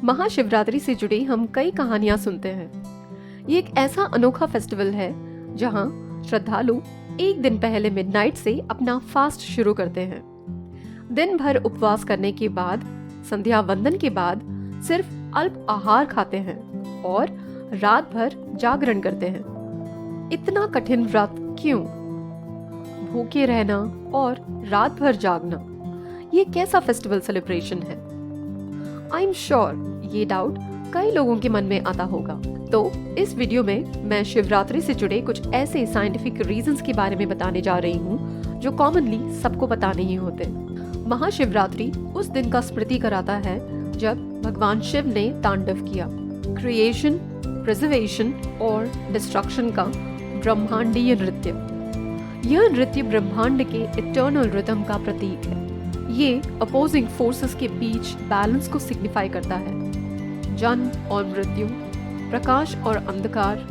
महाशिवरात्रि से जुड़ी हम कई कहानियां सुनते हैं। ये एक ऐसा अनोखा फेस्टिवल है जहां श्रद्धालु एक दिन पहले मिडनाइट से अपना फास्ट शुरू करते हैं। दिन भर उपवास करने के बाद संध्या वंदन के बाद सिर्फ अल्प आहार खाते हैं और रात भर जागरण करते हैं। इतना कठिन व्रत क्यों? भूखे रहना और रात भर जागना, ये कैसा फेस्टिवल सेलिब्रेशन है? आई एम श्योर ये डाउट कई लोगों के मन में आता होगा। तो इस वीडियो में मैं शिवरात्रि से जुड़े कुछ ऐसे साइंटिफिक रीजंस के बारे में बताने जा रही हूँ जो कॉमनली सबको पता नहीं होते। महाशिवरात्रि उस दिन का स्मृति कराता है जब भगवान शिव ने तांडव किया। क्रिएशन, प्रिजर्वेशन और डिस्ट्रक्शन का ब्रह्मांडीय नृत्य। यह नृत्य ब्रह्मांड के इटर्नल रिदम का प्रतीक है। ये अपोजिंग फोर्सेस के बीच बैलेंस को सिग्निफाई करता है। जन्म और मृत्यु, प्रकाश और अंधकार,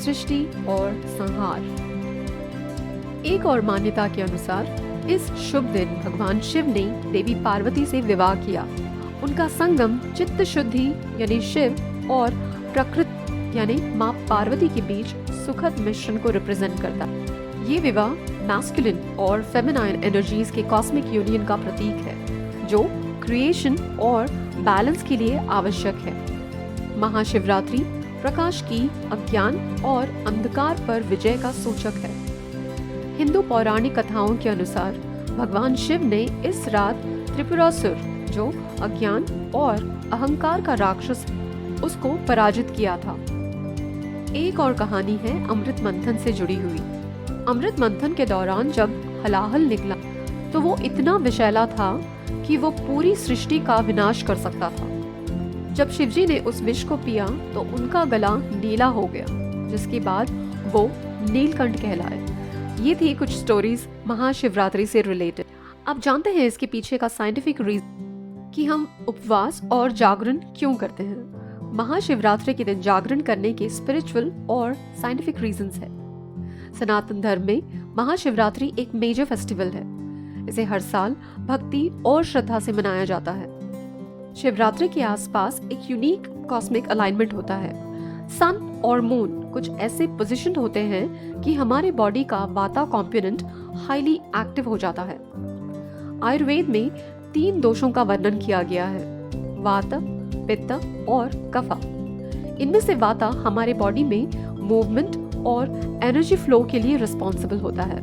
सृष्टि और संहार। एक और मान्यता के अनुसार इस शुभ दिन भगवान शिव ने देवी पार्वती से विवाह किया। उनका संगम चित्त शुद्धि यानी शिव और प्रकृति यानी माँ पार्वती के बीच सुखद मिश्रण को रिप्रेजेंट करता है। ये विवाह मैस्कुलिन और फेमिनाइन एनर्जीज के कॉस्मिक यूनियन का प्रतीक है जो क्रिएशन और बैलेंस के लिए आवश्यक है। महाशिवरात्रि प्रकाश की अज्ञान और अंधकार पर विजय का सूचक है। हिंदू पौराणिक कथाओं के अनुसार भगवान शिव ने इस रात त्रिपुरासुर, जो अज्ञान और अहंकार का राक्षस, उसको पराजित किया था। एक और कहानी है अमृत मंथन से जुड़ी हुई। अमृत मंथन के दौरान जब हलाहल निकला तो वो इतना विषैला था कि वो पूरी सृष्टि का विनाश कर सकता था। जब शिवजी ने उस विष को पिया तो उनका गला नीला हो गया, जिसके बाद वो नीलकंठ कहलाए। ये थी कुछ स्टोरीज महाशिवरात्रि से रिलेटेड। अब जानते हैं इसके पीछे का साइंटिफिक रीजन कि हम उपवास और जागरण क्यों करते हैं। महाशिवरात्रि के दिन जागरण करने के स्पिरिचुअल और साइंटिफिक रीजंस है। सनातन धर्म में महाशिवरात्रि एक मेजर फेस्टिवल है। इसे हर साल भक्ति और श्रद्धा से मनाया जाता है। शिवरात्रि के आसपास एक यूनिक कॉस्मिक अलाइनमेंट होता है। सन और मून कुछ ऐसे पोजीशन होते हैं कि हमारे बॉडी का वाता कॉम्पोनेंट हाईली एक्टिव हो जाता है। आयुर्वेद में 3 दोषों का वर्णन किया गया है, वात, पित्त और कफा। इनमें से वाता हमारे बॉडी में मूवमेंट और एनर्जी फ्लो के लिए रिस्पॉन्सिबल होता है।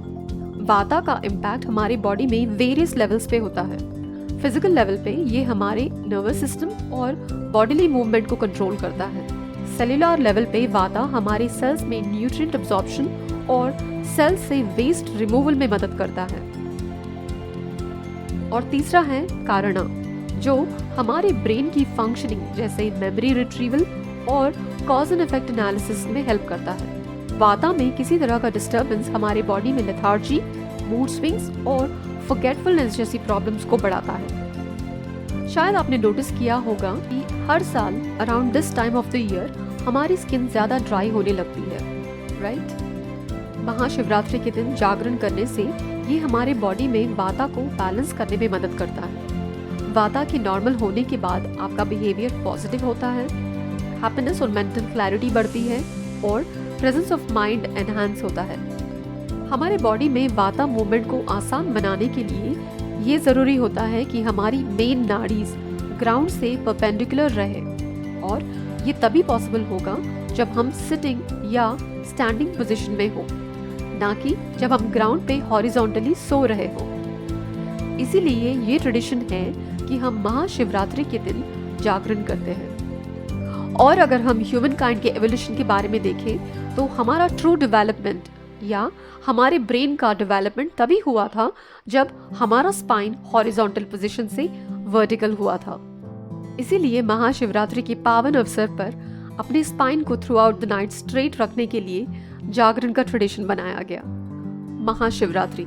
वाता का इम्पैक्ट हमारी बॉडी में वेरियस लेवल्स पे होता है। फिजिकल लेवल पे ये हमारे नर्वस सिस्टम और बॉडीली मूवमेंट को कंट्रोल करता है। सेलुलर लेवल पे वाता हमारे सेल्स में न्यूट्रिएंट अब्जॉर्प्शन और सेल से वेस्ट रिमूवल में मदद करता है। और तीसरा है कारणा, जो हमारे ब्रेन की फंक्शनिंग जैसे मेमोरी रिट्रीवल और कॉज एंड इफेक्ट एनालिसिस में हेल्प करता है। वाता में किसी तरह का डिस्टर्बेंस हमारे बॉडी में लेथार्जी, मूड स्विंग्स और फॉरगेटफुलनेस जैसी प्रॉब्लम्स को बढ़ाता है। शायद आपने नोटिस किया होगा कि हर साल around this time of the year हमारी स्किन ज्यादा ड्राई होने लगती है, राइट? महाशिवरात्रि के दिन जागरण करने से ये हमारे बॉडी में वाता को बैलेंस करने में मदद करता है। वाता के नॉर्मल होने के बाद आपका बिहेवियर पॉजिटिव होता है, हैप्पीनेस और मेंटल क्लैरिटी बढ़ती है और प्रेजेंस ऑफ माइंड एनहांस होता है। हमारे बॉडी में वाता मूवमेंट को आसान बनाने के लिए ये जरूरी होता है कि हमारी मेन नाड़ीज ग्राउंड से परपेंडिकुलर रहे, और ये तभी पॉसिबल होगा जब हम सिटिंग या स्टैंडिंग पोजीशन में हो, ना कि जब हम ग्राउंड पे हॉरिजॉन्टली सो रहे हो। इसीलिए ये ट्रेडिशन है कि हम महाशिवरात्रि के दिन जागरण करते हैं। और अगर हम ह्यूमन काइंड के एवोल्यूशन के बारे में देखें तो हमारा ट्रू डेवलपमेंट या हमारे ब्रेन का डेवलपमेंट तभी हुआ था जब हमारा स्पाइन हॉरिजॉन्टल पोजीशन से वर्टिकल हुआ था। इसीलिए महाशिवरात्रि के पावन अवसर पर अपने स्पाइन को through out the night straight रखने के लिए जागरण का ट्रेडिशन बनाया गया। महाशिवरात्रि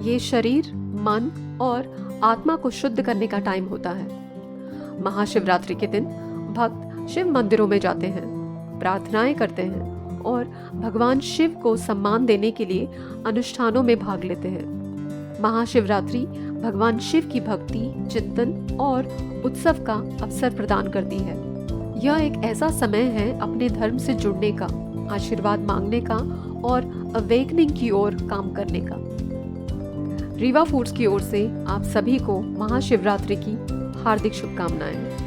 ये शरीर, मन और आत्मा को शुद्ध करने का टाइम होता है। महाशिवरात्रि के दिन भक्त शिव मंदिरों में जाते हैं, प्रार्थनाएं करते हैं और भगवान शिव को सम्मान देने के लिए अनुष्ठानों में भाग लेते हैं। महाशिवरात्रि भगवान शिव की भक्ति, चिंतन और उत्सव का अवसर प्रदान करती है। यह एक ऐसा समय है अपने धर्म से जुड़ने का, आशीर्वाद मांगने का और अवेकनिंग की ओर काम करने का। रीवा फूड्स की ओर से आप सभी को महाशिवरात्रि की हार्दिक शुभकामनाएं।